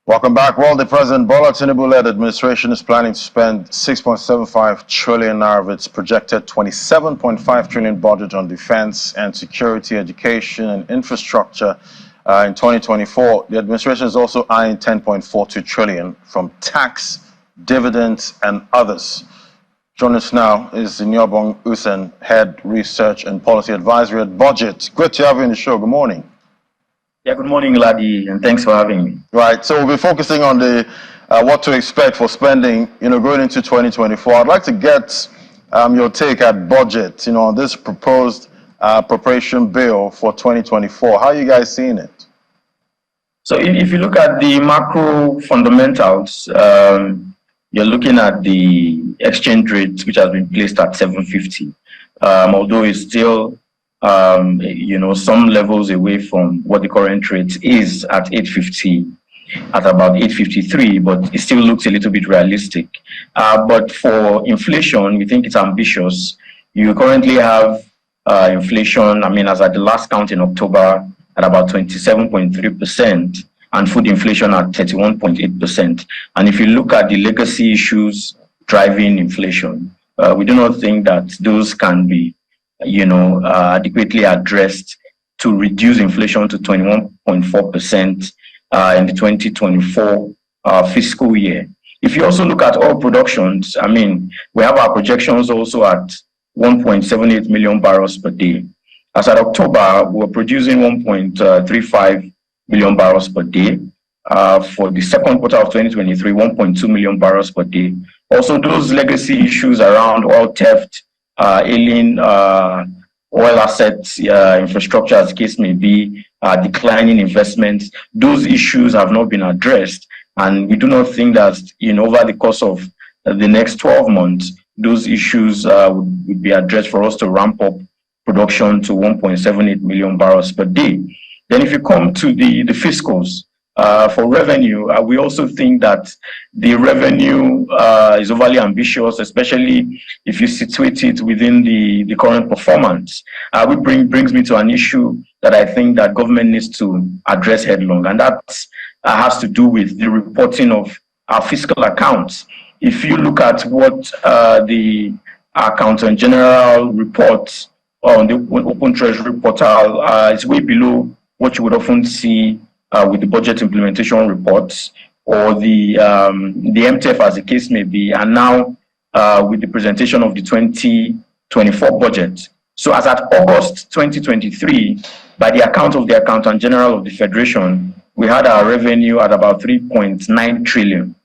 Welcome back. Well, the President Bola Tinubu-led administration is planning to spend 6.75 trillion naira of its projected 27.5 trillion budget on defense and security, education, and infrastructure in 2024. The administration is also eyeing 10.42 trillion from tax, dividends, and others. Joining us now is Nyobong Usen, Head Research and Policy Advisory at BudgIT. Good to have you in the show. Good morning. Yeah, good morning, Ladi, and thanks for having me. Right, so we'll be focusing on the what to expect for spending, going into 2024. I'd like to get your take at BudgIT, on this proposed appropriation bill for 2024. How are you guys seeing it? So if you look at the macro fundamentals, you're looking at the exchange rate, which has been placed at 750, although it's still some levels away from what the current rate is at 850, at about 853, but it still looks a little bit realistic. But for inflation, we think it's ambitious. You currently have inflation, as at the last count in October, at about 27.3%, and food inflation at 31.8%. And if you look at the legacy issues driving inflation, we do not think that those can be adequately addressed to reduce inflation to 21.4% in the 2024 fiscal year. If you also look at oil productions, we have our projections also at 1.78 million barrels per day. As at October, we're producing 1.35 million barrels per day. For the second quarter of 2023, 1.2 million barrels per day. Also, those legacy issues around oil theft, alien oil assets, infrastructure, as the case may be, declining investments, those issues have not been addressed. And we do not think that, over the course of the next 12 months, those issues would be addressed for us to ramp up production to 1.78 million barrels per day. Then if you come to the fiscals, for revenue, we also think that the revenue is overly ambitious, especially if you situate it within the current performance. Which brings me to an issue that I think that government needs to address headlong, and that has to do with the reporting of our fiscal accounts. If you look at what the Accountant General reports on the Open Treasury portal, it's way below what you would often see with the budget implementation reports or the MTF, as the case may be, and now with the presentation of the 2024 budget. So as at August 2023, by the account of the Accountant General of the Federation, we had our revenue at about 3.9 trillion.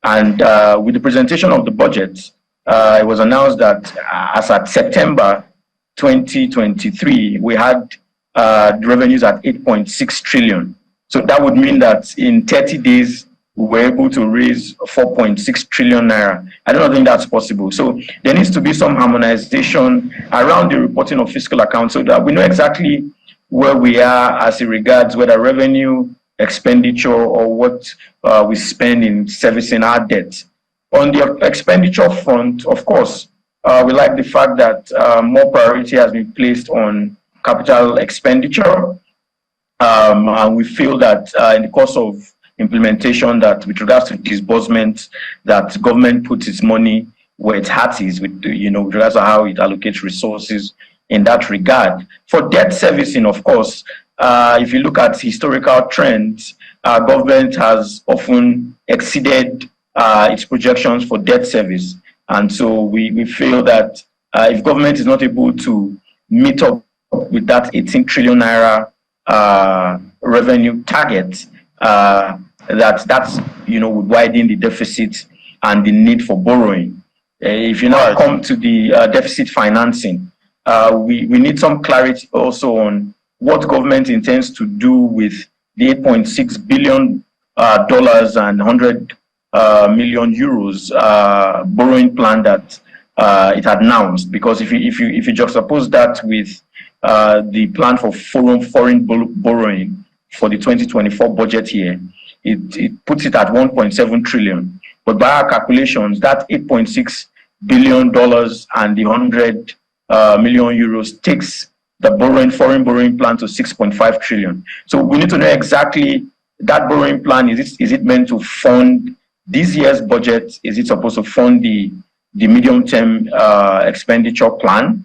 And with the presentation of the budget, it was announced that as at September 2023, we had the revenues at 8.6 trillion. So that would mean that in 30 days, we were able to raise 4.6 trillion naira. I don't think that's possible. So there needs to be some harmonization around the reporting of fiscal accounts so that we know exactly where we are as it regards whether revenue, expenditure, or what we spend in servicing our debt. On the expenditure front, of course, we like the fact that more priority has been placed on capital expenditure. And we feel that in the course of implementation, that with regards to disbursement, that government puts its money where its heart is, with regards to how it allocates resources in that regard. For debt servicing, of course, if you look at historical trends, government has often exceeded its projections for debt service. And so we feel that if government is not able to meet up with that 18 trillion naira revenue target, that's would widen the deficit and the need for borrowing. If you now come to the deficit financing, we need some clarity also on what government intends to do with the $8.6 billion and 100 million euros borrowing plan that it had announced. Because if you juxtapose that with the plan for foreign borrowing for the 2024 budget year, it puts it at 1.7 trillion. But by our calculations, that $8.6 billion and the 100 million euros takes the foreign borrowing plan to 6.5 trillion. So we need to know exactly that borrowing plan, is it meant to fund this year's budget? Is it supposed to fund the medium-term expenditure plan,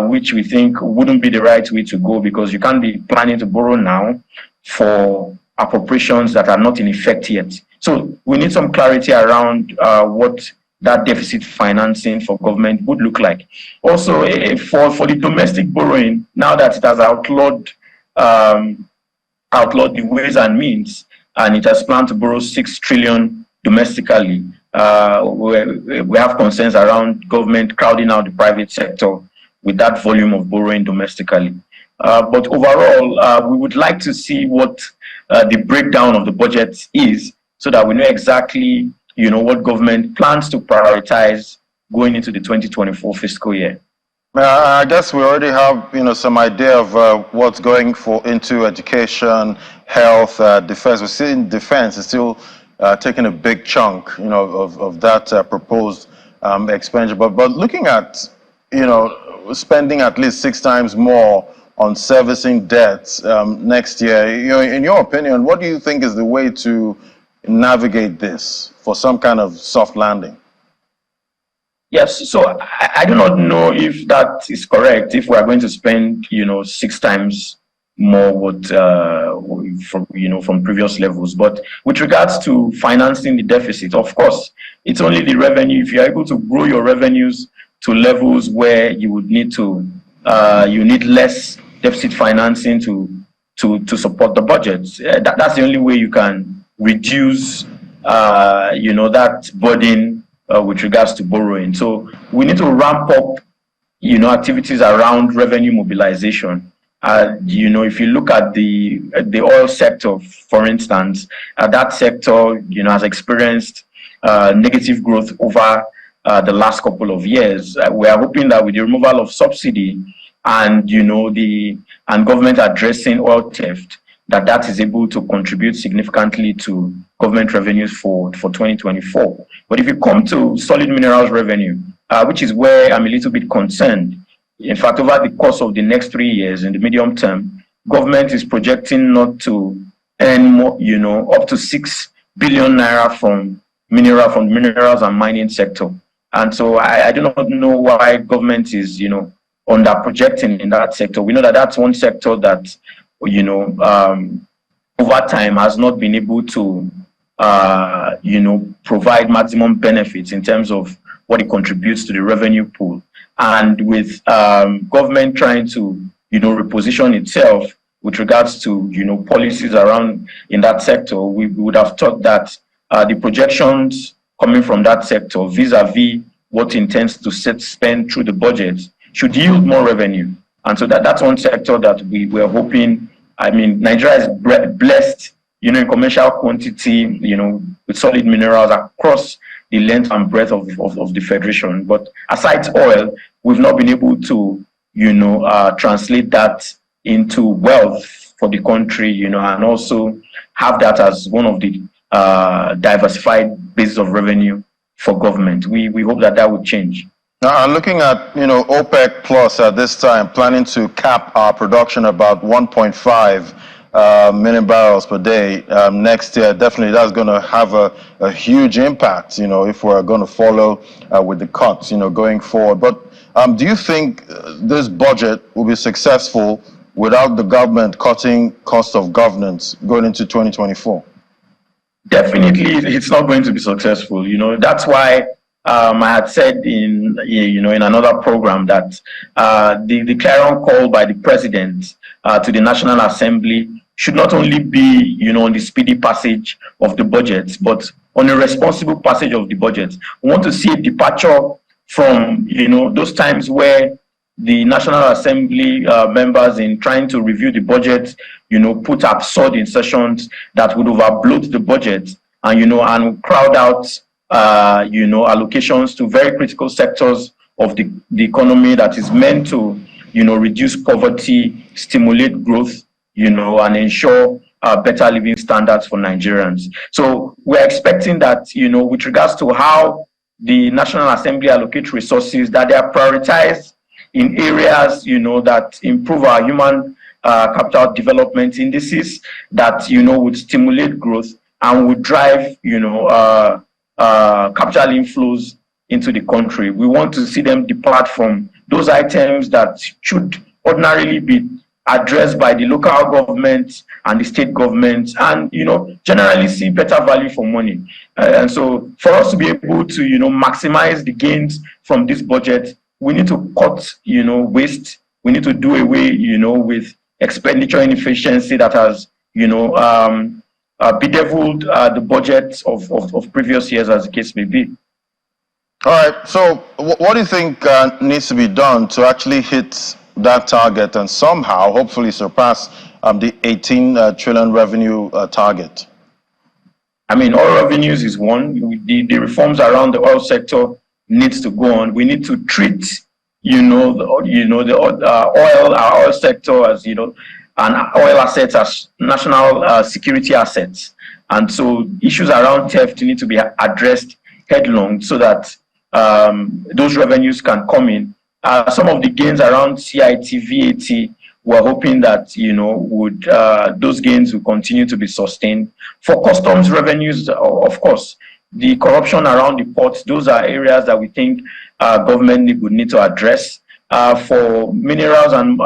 which we think wouldn't be the right way to go, because you can't be planning to borrow now for appropriations that are not in effect yet. So we need some clarity around what that deficit financing for government would look like. Also, for the domestic borrowing, now that it has outlawed the ways and means, and it has planned to borrow 6 trillion domestically, we have concerns around government crowding out the private sector with that volume of borrowing domestically. But overall, we would like to see what the breakdown of the budget is, so that we know exactly, what government plans to prioritize going into the 2024 fiscal year. I guess we already have, some idea of what's going into education, health, defense. We're seeing defense is still taking a big chunk, of that proposed expenditure. But looking at, spending at least 6 times more on servicing debts next year, in your opinion, what do you think is the way to navigate this for some kind of soft landing? Yes, so I do not know if that is correct, if we are going to spend, 6 times more from previous levels. But with regards to financing the deficit, of course, it's only the revenue. If you're able to grow your revenues to levels where you would need to, you need less deficit financing to support the budget. That's the only way you can reduce, that burden with regards to borrowing. So we need to ramp up, activities around revenue mobilization. If you look at the oil sector, for instance, that sector, has experienced negative growth over the last couple of years. We are hoping that with the removal of subsidy and, and government addressing oil theft, that is able to contribute significantly to government revenues for 2024. But if you come to solid minerals revenue, which is where I'm a little bit concerned, in fact, over the course of the next 3 years, in the medium term, government is projecting not to earn more, up to 6 billion naira from the minerals and mining sector. And so I do not know why government is, under projecting in that sector. We know that that's one sector that, over time has not been able to, provide maximum benefits in terms of what it contributes to the revenue pool. And with government trying to, reposition itself with regards to, policies around in that sector, we would have thought that the projections coming from that sector vis-a-vis what intends to spend through the budget should yield more revenue. And so that's one sector that we're hoping. I mean, Nigeria is blessed, in commercial quantity, with solid minerals across the length and breadth of the Federation. But aside oil, we've not been able to, translate that into wealth for the country, and also have that as one of the diversified bases of revenue for government. We hope that would change. Now, looking at, OPEC Plus at this time, planning to cap our production about 1.5 million barrels per day next year. Definitely that's going to have a huge impact, if we're going to follow with the cuts, going forward. But do you think this budget will be successful without the government cutting cost of governance going into 2024? Definitely, it's not going to be successful. That's why I had said in another program that the clarion call by the president to the National Assembly should not only be, on the speedy passage of the budget, but on a responsible passage of the budget. We want to see a departure from, those times where the National Assembly members, in trying to review the budget, put absurd insertions that would overbloat the budget and, and crowd out allocations to very critical sectors of the economy that is meant to, reduce poverty, stimulate growth, and ensure better living standards for Nigerians. So we're expecting that, with regards to how the National Assembly allocates resources, that they are prioritized in areas, that improve our human capital development indices that, would stimulate growth and would drive, capital inflows into the country. We want to see them depart from those items that should ordinarily be addressed by the local government and the state government, and generally see better value for money. And so for us to be able to maximize the gains from this budget, we need to cut waste. We need to do away with expenditure inefficiency that has bedeviled the budgets of previous years, as the case may be. All right. So what do you think needs to be done to actually hit that target and somehow, hopefully, surpass the 18 trillion revenue target? I mean, oil revenues is one. The reforms around the oil sector needs to go on. We need to treat, our oil sector as, and oil assets as national security assets. And so issues around theft need to be addressed headlong so that those revenues can come in. Some of the gains around CIT, VAT, we're hoping that those gains will continue to be sustained. For customs revenues, of course, the corruption around the ports, those are areas that we think government would need to address. For minerals and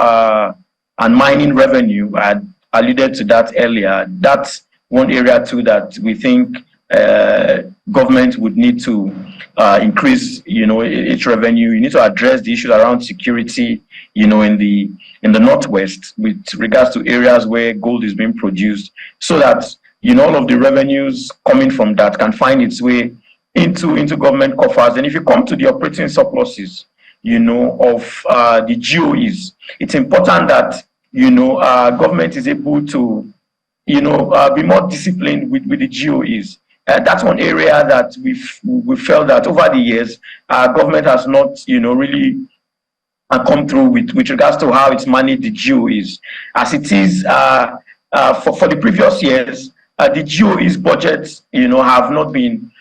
mining revenue, I alluded to that earlier. That's one area too that we think government would need to increase, its revenue. You need to address the issues around security, in the Northwest with regards to areas where gold is being produced, so that all of the revenues coming from that can find its way into government coffers. And if you come to the operating surpluses, of the GOEs, it's important that government is able to be more disciplined with the GOEs. That's one area that we felt that over the years, government has not, really come through with regards to how it's managed the GOEs. As it is for the previous years, the GOEs budgets, have not been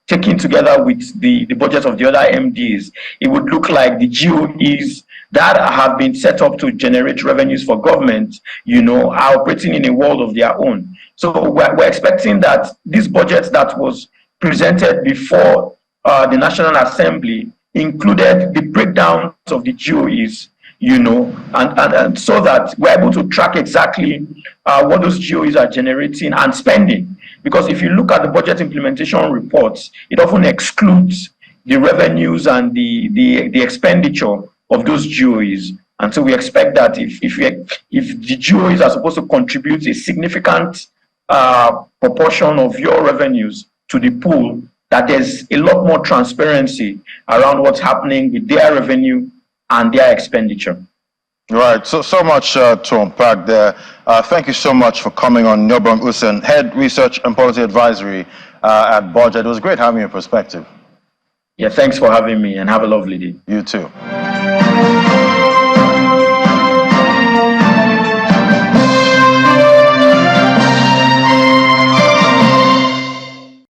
taken together with the budgets of the other MDs. It would look like the GOEs that have been set up to generate revenues for government, are operating in a world of their own. So we're expecting that this budget that was presented before the National Assembly included the breakdowns of the GOEs, and so that we're able to track exactly what those GOEs are generating and spending. Because if you look at the budget implementation reports, it often excludes the revenues and the expenditure of those GOEs. And so we expect that if the GOEs are supposed to contribute a significant proportion of your revenues to the pool, that there's a lot more transparency around what's happening with their revenue and their expenditure. Right. So much to unpack there. Thank you so much for coming on. Nyobram Usen, Head Research and Policy Advisory at BudgIT. It was great having your perspective. Yeah, thanks for having me, and have a lovely day. You too.